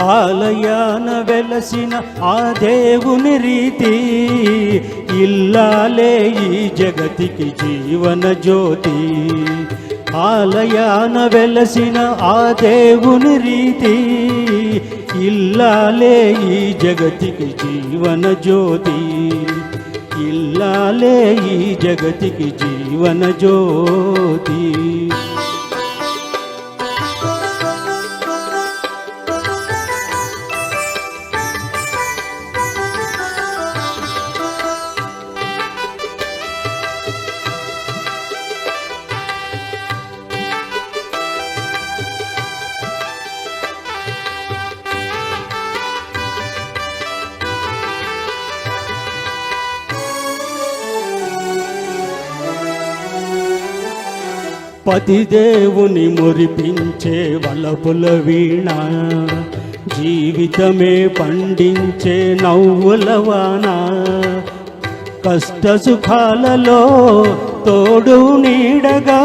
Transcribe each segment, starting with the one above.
ఆలయాన వెలసిన ఆ దేవుని రీతి, ఇల్లాలే ఈ జగతికి జీవన జ్యోతి. ఆలయాన వెలసిన ఆ దేవుని రీతి, ఇల్లాలే ఈ జగతికి జీవన జ్యోతి. ఇల్లాలే ఈ జగతికి జీవన జ్యోతి. పతిదేవుని మురిపించే వలపుల వీణ, జీవితమే పండించే నవ్వుల వాన. కష్ట సుఖాలలో తోడు నీడగా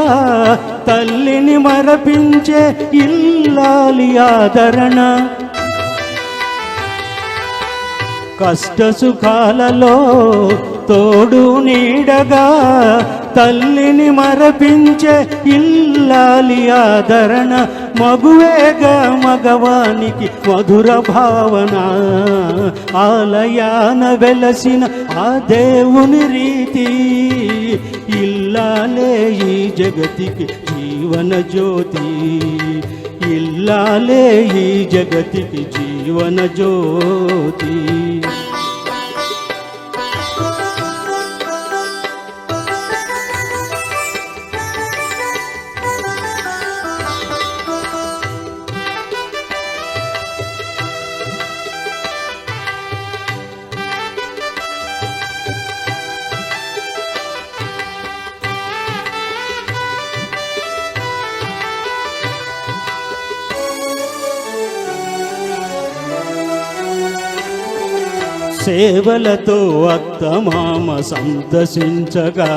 తల్లిని మరపించే ఇల్లాలి ఆదరణ. కష్ట సుఖాలలో తోడు నీడగా తల్లిని మరపించే ఇల్లాలి ఆదరణ. మగువేగా మగవానికి మధుర భావన, ఆలయాన వెలసిన ఆ దేవుని రీతి, ఇల్లాలే ఈ జగతికి జీవన జ్యోతి. ఇల్లాలే ఈ జగతికి జీవన జ్యోతి. సేవలతో అత్తమామ సందర్శించగా,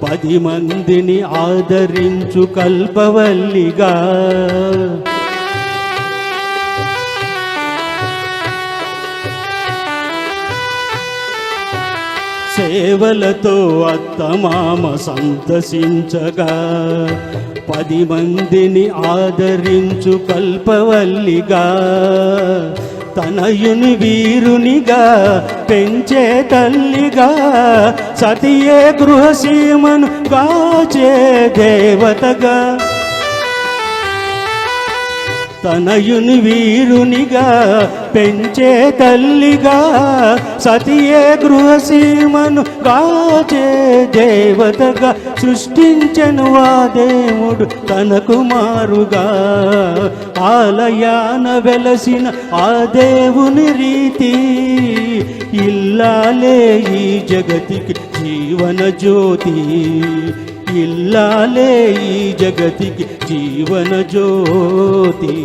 10 మందిని ఆదరించు కల్పవల్లిగా. సేవలతో అత్తమామ సందర్శించగా, 10 మందిని ఆదరించు కల్పవల్లిగా. తనయుని వీరునిగా పెంచే తల్లిగా, సతియే గృహసీమను కాచే దేవతగా. తనయుని వీరునిగా పెంచే తల్లిగా, సతియే గృహసీమను కాచే దేవతగా. సృష్టించెను ఆ దేవుడు తన కుమారుగా, ఆలయాన వెలసిన ఆ దేవుని రీతి, ఇల్లాలే ఈ జగతికి జీవన జ్యోతి. ఇల్లాలే ఈ జగతికి జీవన జ్యోతి.